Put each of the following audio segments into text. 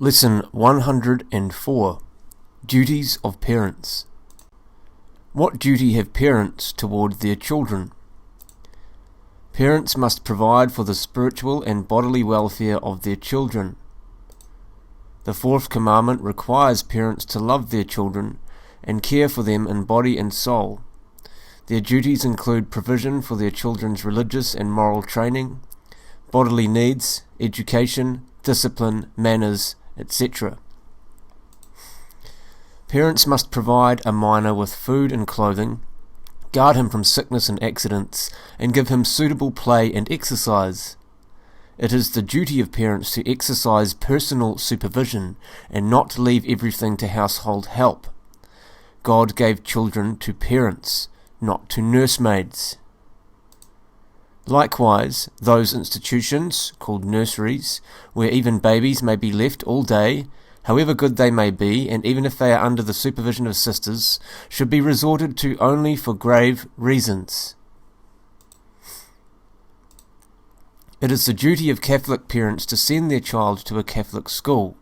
Lesson 104. Duties of Parents. What duty have parents toward their children? Parents must provide for the spiritual and bodily welfare of their children. The fourth commandment requires parents to love their children and care for them in body and soul. Their duties include provision for their children's religious and moral training, bodily needs, education, discipline, manners, etc. Parents must provide a minor with food and clothing, guard him from sickness and accidents, and give him suitable play and exercise. It is the duty of parents to exercise personal supervision and not leave everything to household help. God gave children to parents, not to nursemaids. Likewise, those institutions, called nurseries, where even babies may be left all day, however good they may be, and even if they are under the supervision of sisters, should be resorted to only for grave reasons. It is the duty of Catholic parents to send their child to a Catholic school.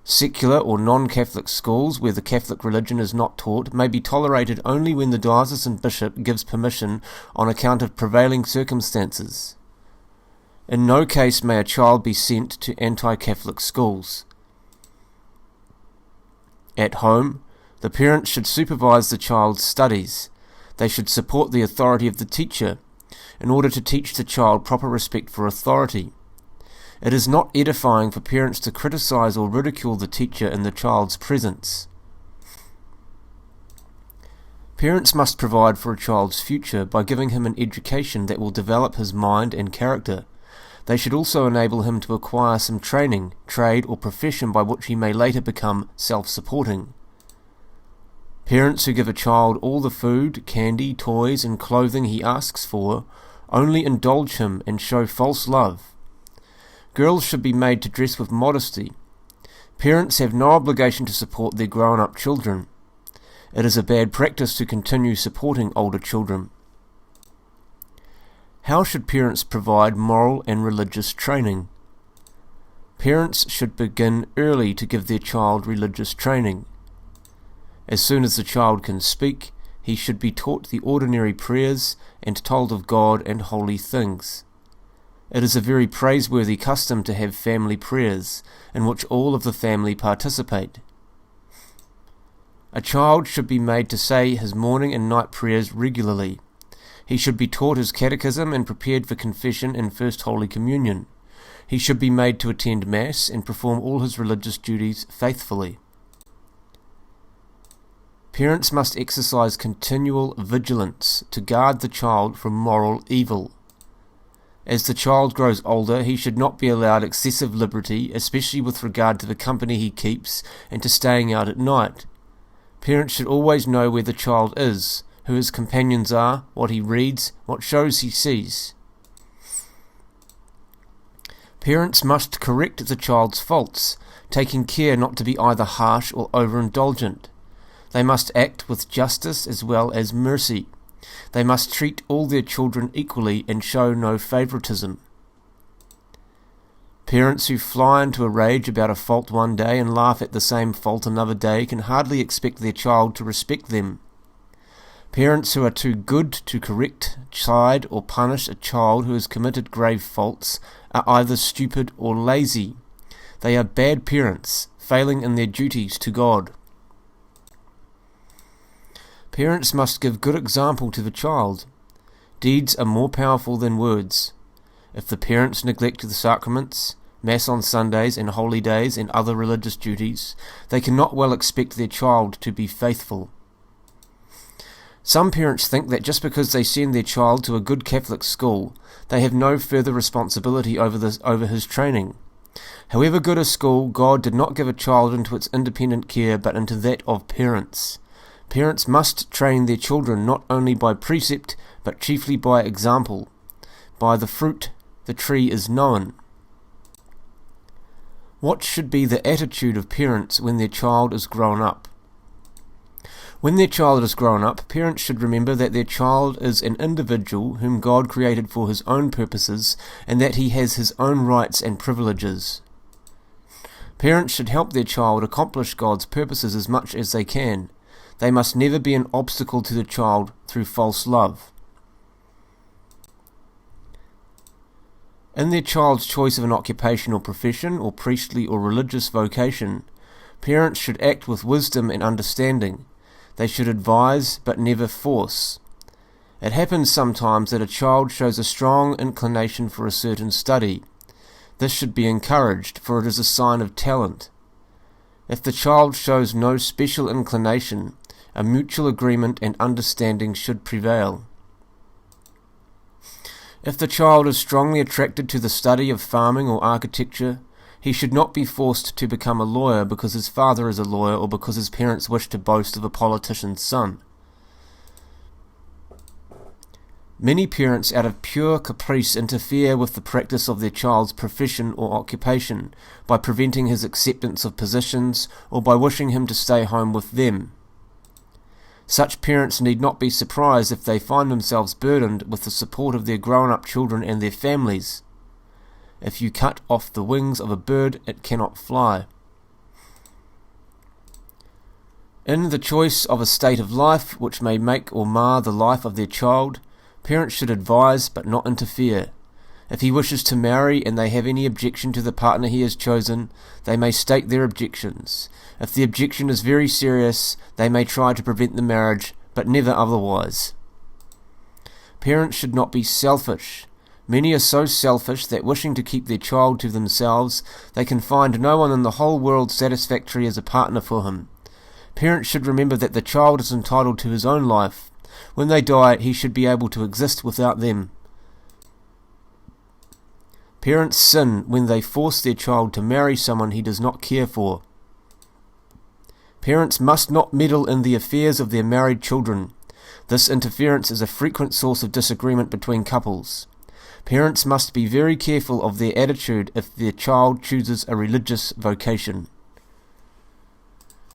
Secular or non-Catholic schools where the Catholic religion is not taught may be tolerated only when the diocesan bishop gives permission on account of prevailing circumstances. In no case may a child be sent to anti-Catholic schools. At home, the parents should supervise the child's studies. They should support the authority of the teacher in order to teach the child proper respect for authority. It is not edifying for parents to criticize or ridicule the teacher in the child's presence. Parents must provide for a child's future by giving him an education that will develop his mind and character. They should also enable him to acquire some training, trade, or profession by which he may later become self-supporting. Parents who give a child all the food, candy, toys, and clothing he asks for only indulge him and show false love. Girls should be made to dress with modesty. Parents have no obligation to support their grown-up children. It is a bad practice to continue supporting older children. How should parents provide moral and religious training? Parents should begin early to give their child religious training. As soon as the child can speak, he should be taught the ordinary prayers and told of God and holy things. It is a very praiseworthy custom to have family prayers, in which all of the family participate. A child should be made to say his morning and night prayers regularly. He should be taught his catechism and prepared for confession and First Holy Communion. He should be made to attend Mass and perform all his religious duties faithfully. Parents must exercise continual vigilance to guard the child from moral evil. As the child grows older, he should not be allowed excessive liberty, especially with regard to the company he keeps and to staying out at night. Parents should always know where the child is, who his companions are, what he reads, what shows he sees. Parents must correct the child's faults, taking care not to be either harsh or over-indulgent. They must act with justice as well as mercy. They must treat all their children equally and show no favoritism. Parents who fly into a rage about a fault one day and laugh at the same fault another day can hardly expect their child to respect them. Parents who are too good to correct, chide, or punish a child who has committed grave faults are either stupid or lazy. They are bad parents, failing in their duties to God. Parents must give good example to the child. Deeds are more powerful than words. If the parents neglect the sacraments, Mass on Sundays and holydays and other religious duties, they cannot well expect their child to be faithful. Some parents think that just because they send their child to a good Catholic school, they have no further responsibility over his training. However good a school, God did not give a child into its independent care but into that of parents. Parents must train their children not only by precept, but chiefly by example. By the fruit the tree is known. What should be the attitude of parents when their child is grown up? When their child is grown up, parents should remember that their child is an individual whom God created for his own purposes, and that he has his own rights and privileges. Parents should help their child accomplish God's purposes as much as they can. They must never be an obstacle to the child through false love. In their child's choice of an occupational profession or priestly or religious vocation, parents should act with wisdom and understanding. They should advise but never force. It happens sometimes that a child shows a strong inclination for a certain study. This should be encouraged, for it is a sign of talent. If the child shows no special inclination, a mutual agreement and understanding should prevail. If the child is strongly attracted to the study of farming or architecture, he should not be forced to become a lawyer because his father is a lawyer or because his parents wish to boast of a politician's son. Many parents out of pure caprice interfere with the practice of their child's profession or occupation by preventing his acceptance of positions or by wishing him to stay home with them. Such parents need not be surprised if they find themselves burdened with the support of their grown-up children and their families. If you cut off the wings of a bird, it cannot fly. In the choice of a state of life which may make or mar the life of their child, parents should advise but not interfere. If he wishes to marry and they have any objection to the partner he has chosen, they may state their objections. If the objection is very serious, they may try to prevent the marriage, but never otherwise. Parents should not be selfish. Many are so selfish that wishing to keep their child to themselves, they can find no one in the whole world satisfactory as a partner for him. Parents should remember that the child is entitled to his own life. When they die, he should be able to exist without them. Parents sin when they force their child to marry someone he does not care for. Parents must not meddle in the affairs of their married children. This interference is a frequent source of disagreement between couples. Parents must be very careful of their attitude if their child chooses a religious vocation.